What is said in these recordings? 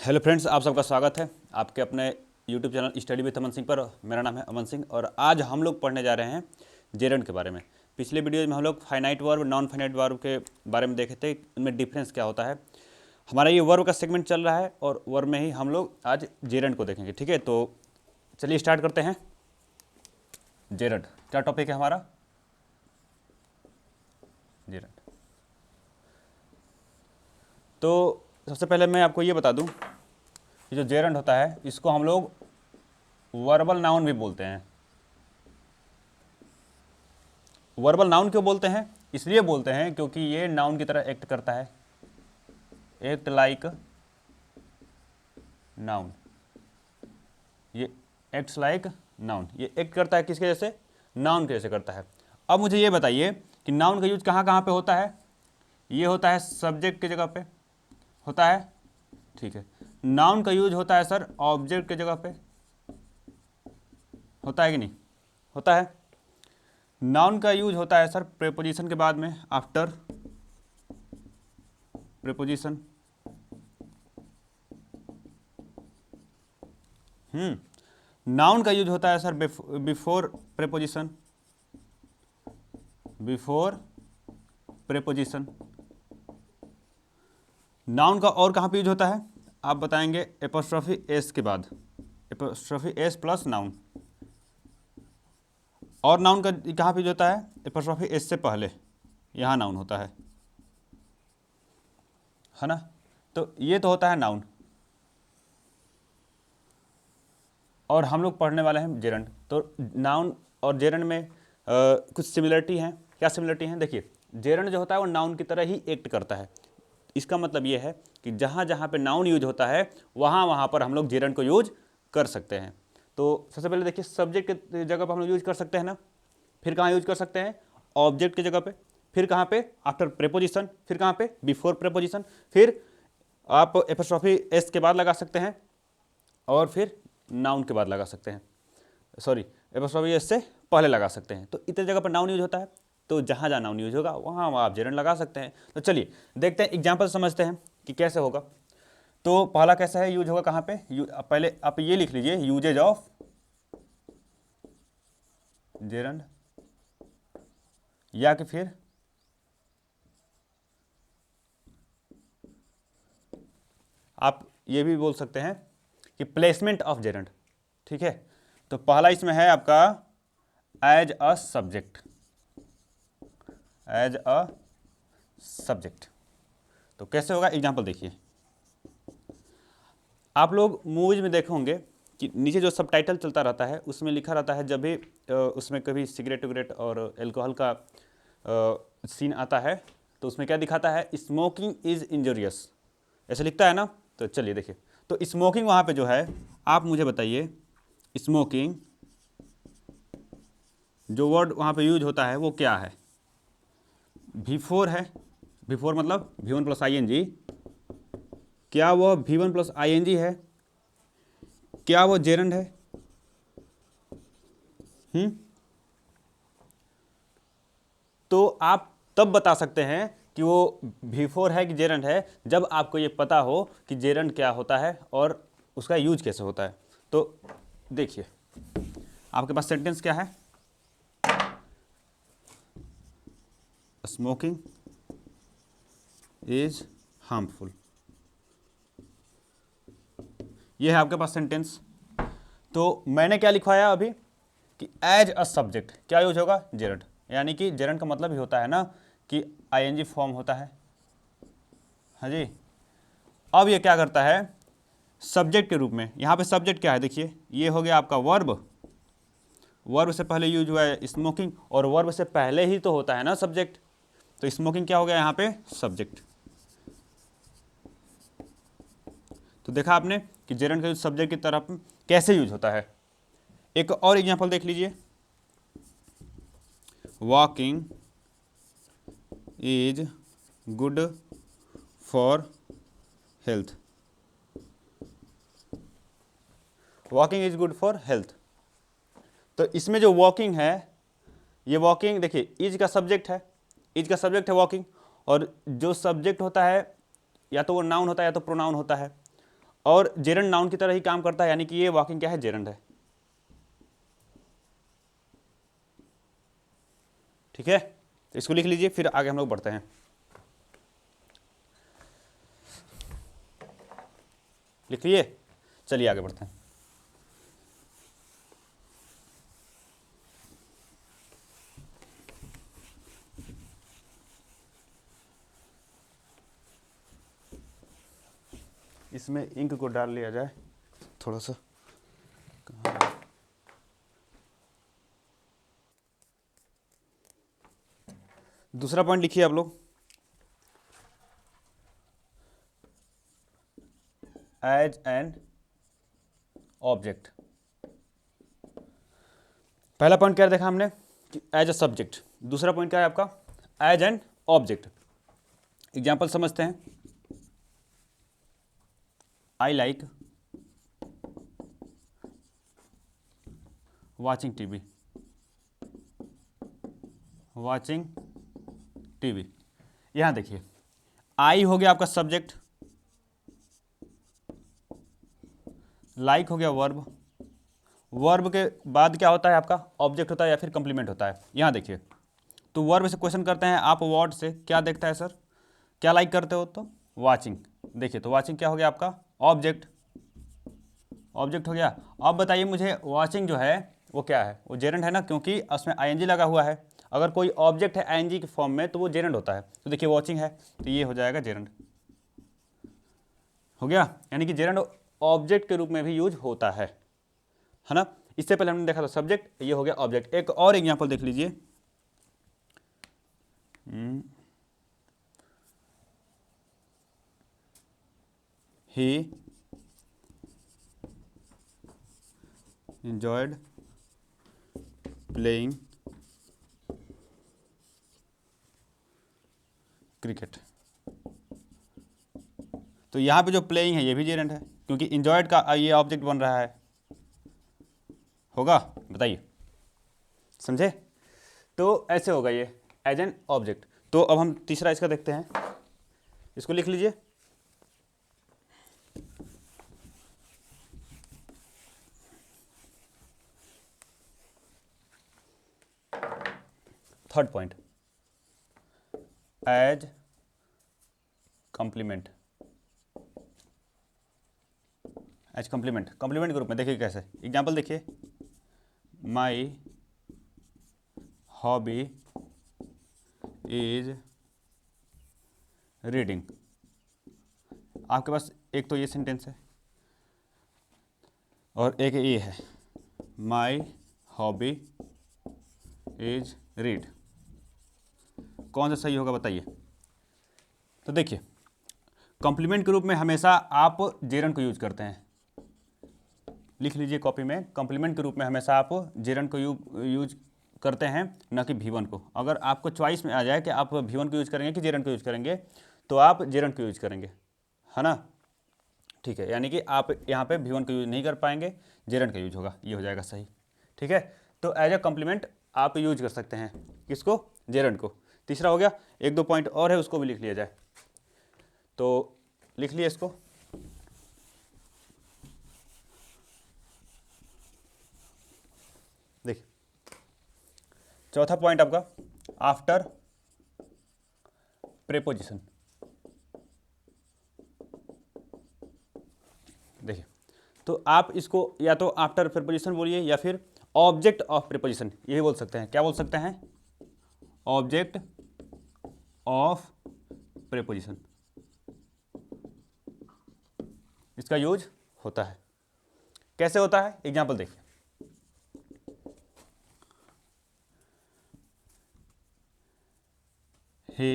Hello friends, आप सबका स्वागत है आपके अपने YouTube channel study with Aman Singh पर। मेरा नाम है अमन सिंह और आज हम लोग पढ़ने जा रहे हैं जेरंड के बारे में। पिछले वीडियो में हम लोग finite verb, non finite verb के बारे में देखे थे, इनमें डिफरेंस क्या होता है। हमारा ये वर्ब का सेगमेंट चल रहा है और वर्ब में ही हम लोग आज जेरंड को देखेंगे। ठीक है, तो चलिए स्टार्ट करते हैं। जेरंड क्या टॉपिक है हमारा? जेरंड। तो सबसे पहले मैं आपको ये बता दूं कि जो जेरंड होता है इसको हम लोग वर्बल नाउन भी बोलते हैं। वर्बल नाउन क्यों बोलते हैं? इसलिए बोलते हैं क्योंकि ये नाउन की तरह एक्ट करता है, एक्ट लाइक नाउन। ये एक्ट्स लाइक नाउन, ये एक्ट करता है किसके जैसे? नाउन के जैसे करता है। अब मुझे ये बताइए कि नाउन का यूज कहाँ कहाँ पे होता है? ये होता है सब्जेक्ट की जगह पे होता है, ठीक है। नाउन का यूज होता है सर ऑब्जेक्ट की जगह पे, होता है कि नहीं? होता है। नाउन का यूज होता है सर प्रेपोजिशन के बाद में, आफ्टर प्रेपोजिशन। नाउन का यूज होता है sir before preposition, before preposition. Noun का और कहाँ पे यूज होता है आप बताएंगे? एपोस्ट्रोफी एस के बाद, एपोस्ट्रोफी एस प्लस नाउन। और नाउन का कहाँ पे यूज होता है? एपोस्ट्रोफी एस से पहले, यहाँ नाउन होता है ना। तो ये तो होता है नाउन, और हम लोग पढ़ने वाले हैं जेरंड। तो नाउन और जेरंड में कुछ सिमिलरिटी हैं। क्या सिमिलरिटी हैं? देखिए, जेरंड जो होता है वो नाउन की तरह ही एक्ट करता है। इसका मतलब ये है कि जहाँ जहाँ पे नाउन यूज होता है वहाँ वहाँ पर हम लोग जेरंड को यूज कर सकते हैं। तो सबसे पहले देखिए, सब्जेक्ट की जगह पर हम लोग यूज कर सकते हैं ना। फिर कहाँ यूज कर सकते हैं? ऑब्जेक्ट की जगह पे। फिर कहाँ पे? After preposition. फिर कहाँ पे? Before preposition. फिर आप एपोस्ट्रोफी एस के बाद लगा सकते हैं, और फिर नाउन के बाद लगा सकते हैं, सॉरी एपोस्ट्रोफी एस से पहले लगा सकते हैं। तो इतने जगह पर नाउन यूज होता है, तो जहाँ जहाँ नाउन यूज होगा वहाँ वहाँ आप जेरंड लगा सकते हैं। तो चलिए देखते हैं, एग्जाम्पल समझते हैं कि कैसे होगा। तो पहला कैसा है यूज होगा कहाँ पे? पहले आप ये लिख लीजिए, यूजेज ऑफ जेरंड, या कि फिर आप ये भी बोल सकते हैं कि प्लेसमेंट ऑफ जेरंड। ठीक है, तो पहला इसमें है आपका as a subject, as a subject. तो कैसे होगा? एग्जाम्पल देखिए। आप लोग मूवीज में देखे होंगे कि नीचे जो सबटाइटल चलता रहता है उसमें लिखा रहता है, जब भी उसमें कभी सिगरेट विगरेट और एल्कोहल का सीन आता है तो उसमें क्या दिखाता है? स्मोकिंग इज इंजurious, ऐसे लिखता है ना। तो चलिए देखिए, तो स्मोकिंग वहाँ पे जो है, आप मुझे बताइए स्मोकिंग जो वर्ड वहाँ पे यूज होता है वो क्या है? V4 है। V4 मतलब V1 प्लस ING। क्या वह V1 प्लस ING है? क्या वो जेरंड है? तो आप तब बता सकते हैं कि वो V4 है कि जेरंड है, जब आपको ये पता हो कि जेरंड क्या होता है और उसका यूज कैसे होता है। तो देखिए, आपके पास सेंटेंस क्या है? स्मोकिंग इज हार्मफुल, ये है आपके पास सेंटेंस। तो मैंने क्या लिखवाया अभी कि एज अ सब्जेक्ट क्या यूज होगा? जेरंड। यानी कि जेरंड का मतलब ही होता है ना कि ING फॉर्म होता है। हाँ जी। अब ये क्या करता है? सब्जेक्ट के रूप में, यहाँ पे सब्जेक्ट क्या है? देखिए, ये हो गया आपका वर्ब। वर्ब से पहले यूज हुआ है स्मोकिंग, और वर्ब से पहले ही तो होता है ना सब्जेक्ट। तो स्मोकिंग क्या हो गया यहाँ पे? सब्जेक्ट। तो देखा आपने कि जेरंड का यूज सब्जेक्ट की तरफ कैसे यूज होता है। एक और एग्जांपल देख लीजिए, walking is good for health, walking is good for health. तो इसमें जो वॉकिंग है, ये वॉकिंग देखिए इज का सब्जेक्ट है, इज का सब्जेक्ट है वॉकिंग, और जो सब्जेक्ट होता है या तो वो नाउन होता है या तो प्रोनाउन होता है। और जेरंड नाउन की तरह ही काम करता है, यानी कि ये वॉकिंग क्या है, जेरंड है। ठीक है, तो इसको लिख लीजिए, फिर आगे हम लोग बढ़ते हैं। लिख लिए, चलिए आगे बढ़ते हैं। इसमें इंक को डाल लिया जाए थोड़ा सा। दूसरा पॉइंट लिखिए आप लोग, एज एन ऑब्जेक्ट। पहला पॉइंट क्या देखा हमने कि एज अ सब्जेक्ट, दूसरा पॉइंट क्या है आपका, एज एन ऑब्जेक्ट। एग्जाम्पल समझते हैं। I like watching TV, watching TV. यहां देखिए, आई हो गया आपका सब्जेक्ट, लाइक हो गया वर्ब, वर्ब के बाद क्या होता है आपका, ऑब्जेक्ट होता है या फिर कंप्लीमेंट होता है। यहां देखिए, तो वर्ब से क्वेश्चन करते हैं आप, वर्ड से क्या देखता है सर, क्या लाइक करते हो, तो वाचिंग। देखिए, तो वाचिंग क्या हो गया आपका, ऑब्जेक्ट, ऑब्जेक्ट हो गया। अब बताइए मुझे, वाचिंग जो है वो क्या है, वो जेरंड है ना, क्योंकि उसमें आईएनजी लगा हुआ है। अगर कोई ऑब्जेक्ट है आईएनजी के फॉर्म में तो वो जेरंड होता है। तो देखिए वॉचिंग है, तो ये हो जाएगा जेरंड, हो गया। यानी कि जेरंड ऑब्जेक्ट के रूप में भी यूज होता है ना। इससे पहले हमने देखा था सब्जेक्ट, ये हो गया ऑब्जेक्ट। एक और एग्जांपल देख लीजिए, ही enjoyed playing क्रिकेट। तो यहाँ पे जो प्लेइंग है ये भी जेरेंट है, क्योंकि इंजॉयड का ये ऑब्जेक्ट बन रहा है, होगा, बताइए, समझे। तो ऐसे होगा ये एज एन ऑब्जेक्ट। तो अब हम तीसरा इसका देखते हैं, इसको लिख लीजिए। Third point, as complement. As complement, complement के रूप में देखिए कैसे, एग्जाम्पल देखिए, माई हॉबी इज रीडिंग। आपके पास एक तो ये सेंटेंस है और एक ये है, माई हॉबी इज रीड। कौन सा सही होगा बताइए। तो देखिए, कॉम्प्लीमेंट के रूप में हमेशा आप जेरन को यूज करते हैं, लिख लीजिए कॉपी में, कॉम्प्लीमेंट के रूप में हमेशा आप जेरन को यूज करते हैं, न कि V1 को। अगर आपको चॉइस में आ जाए कि आप V1 को यूज करेंगे कि जेरन को यूज करेंगे, तो आप जेरन को यूज करेंगे, है ना। ठीक है, यानी कि आप यहाँ पे V1 का यूज नहीं कर पाएंगे, जेरन का यूज होगा, ये हो जाएगा सही। ठीक है, तो एज अ कॉम्प्लीमेंट आप यूज कर सकते हैं किसको, जेरन को। तीसरा हो गया, एक दो पॉइंट और है उसको भी लिख लिया जाए, तो लिख लिया इसको। देखिए, चौथा पॉइंट आपका, आफ्टर प्रेपोजिशन। देखिए, तो आप इसको या तो आफ्टर प्रेपोजिशन बोलिए या फिर ऑब्जेक्ट ऑफ प्रेपोजिशन, यही बोल सकते हैं। क्या बोल सकते हैं, ऑब्जेक्ट ऑफ प्रेपोजिशन, इसका यूज होता है। कैसे होता है, एग्जांपल देखिए, he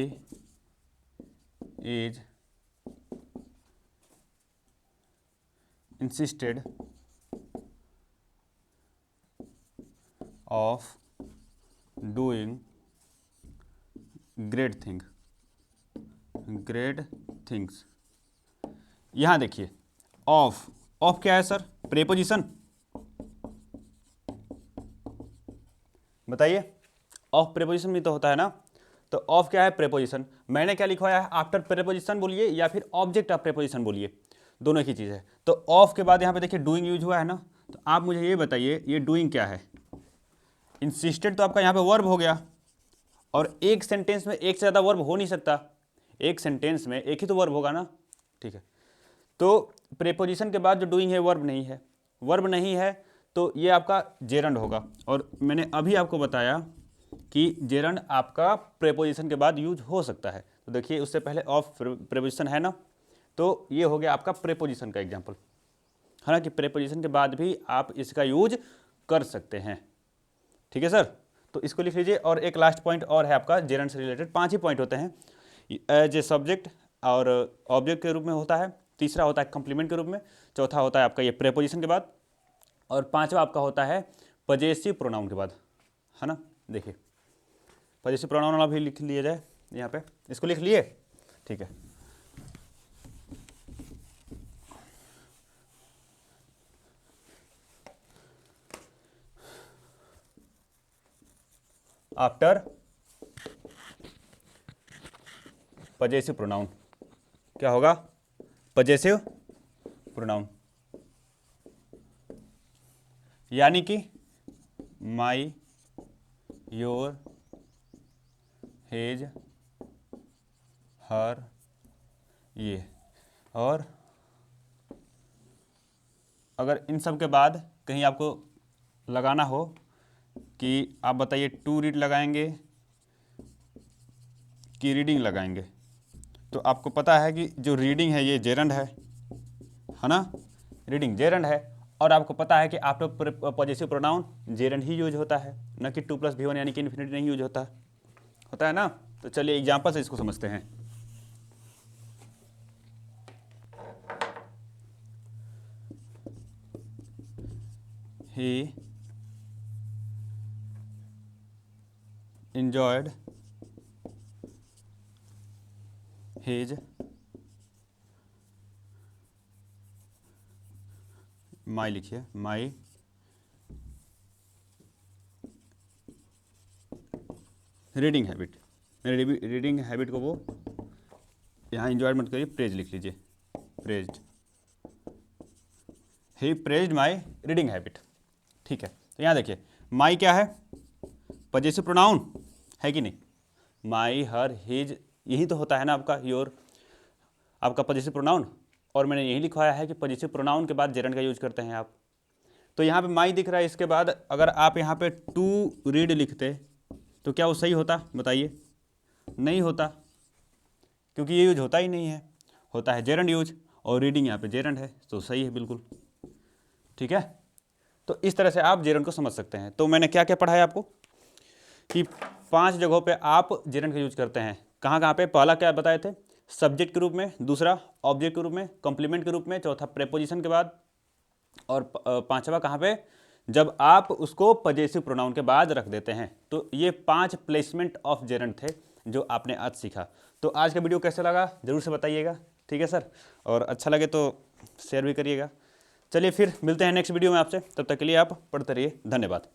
is insisted of doing great things। यहां देखिए, ऑफ, ऑफ क्या है सर, प्रेपोजिशन, बताइए, ऑफ प्रेपोजिशन भी तो होता है ना। तो ऑफ क्या है, प्रेपोजिशन। मैंने क्या लिखवाया है, आफ्टर प्रेपोजिशन बोलिए या फिर ऑब्जेक्ट ऑफ प्रेपोजिशन बोलिए। दोनों एक ही चीज़ है। तो ऑफ के बाद यहाँ पे देखिए डूइंग यूज हुआ है ना, तो आप मुझे ये बताइए ये डूइंग क्या है। इंसिस्टेड तो आपका यहाँ पे वर्ब हो गया, और एक सेंटेंस में एक से ज़्यादा वर्ब हो नहीं सकता, एक सेंटेंस में एक ही तो वर्ब होगा ना, ठीक है। तो प्रेपोजिशन के बाद जो डूइंग है वर्ब नहीं है, वर्ब नहीं है तो ये आपका जेरंड होगा। और मैंने अभी आपको बताया कि जेरंड आपका प्रेपोजिशन के बाद यूज हो सकता है। तो देखिए उससे पहले ऑफ प्रेपोजिशन है ना, तो ये हो गया आपका प्रेपोजिशन का एग्जाम्पल, है ना, कि प्रेपोजिशन के बाद भी आप इसका यूज कर सकते हैं, ठीक है सर। तो इसको लिख लीजिए। और एक लास्ट पॉइंट और है आपका जेरंड से रिलेटेड, 5 ही पॉइंट होते हैं। एज ए सब्जेक्ट और ऑब्जेक्ट के रूप में होता है, तीसरा होता है कंप्लीमेंट के रूप में, चौथा होता है आपका ये प्रेपोजिशन के बाद, और पांचवा आपका होता है पजेसिव प्रोनाउन के बाद, है ना। देखिए पजेसिव प्रोनाउन वाला भी लिख लिया जाए यहाँ पे, इसको लिख लिए, ठीक है। आफ्टर पजेसिव प्रोनाउन क्या होगा, पजेसिव प्रोनाउन, यानी कि माई, योर, हेज, हर, ये। और अगर इन सब के बाद कहीं आपको लगाना हो कि आप बताइए टू रीड लगाएंगे कि रीडिंग लगाएंगे, तो आपको पता है कि जो रीडिंग है ये जेरंड है ना, रीडिंग जेरंड है। और आपको पता है कि आफ्टर पॉजिटिव प्रोनाउन जेरंड ही यूज होता है, न कि 2+V1 यानी कि इन्फिनिटी नहीं यूज होता है ना। तो चलिए एग्जाम्पल से इसको समझते हैं। ही enjoyed his माई लिखिए, माई रीडिंग हैबिट, मेरे रीडिंग हैबिट को वो यहाँ इंजॉय मत करिए, प्रेज लिख लीजिए, praised, he praised my reading habit, ठीक है। तो यहाँ देखिए माई क्या है, पजेसिव प्रोनाउन है कि नहीं, माई, हर, हिज, यही तो होता है ना आपका योर, आपका पजेसिव प्रोनाउन। और मैंने यही लिखवाया है कि पजेसिव प्रोनाउन के बाद जेरंड का यूज करते हैं आप। तो यहाँ पे माई दिख रहा है, इसके बाद अगर आप यहाँ पे टू रीड लिखते तो क्या वो सही होता, बताइए। नहीं होता, क्योंकि ये यूज होता ही नहीं है, होता है जेरंड यूज, और रीडिंग यहाँ पे जेरंड है, तो सही है बिल्कुल, ठीक है। तो इस तरह से आप जेरंड को समझ सकते हैं। तो मैंने क्या क्या पढ़ाया आपको कि 5 जगहों पे आप जेरंड का यूज करते हैं। कहाँ कहाँ पे, पहला क्या बताए थे, सब्जेक्ट के रूप में, दूसरा ऑब्जेक्ट के रूप में, कंप्लीमेंट के रूप में, चौथा प्रेपोजिशन के बाद, और पांचवा कहाँ पे, जब आप उसको पजेसिव प्रोनाउन के बाद रख देते हैं। तो ये 5 प्लेसमेंट ऑफ जेरंड थे जो आपने आज सीखा। तो आज का वीडियो कैसा लगा जरूर से बताइएगा, ठीक है सर, और अच्छा लगे तो शेयर भी करिएगा। चलिए फिर मिलते हैं नेक्स्ट वीडियो में आपसे, तब तक के लिए आप पढ़ते रहिए, धन्यवाद।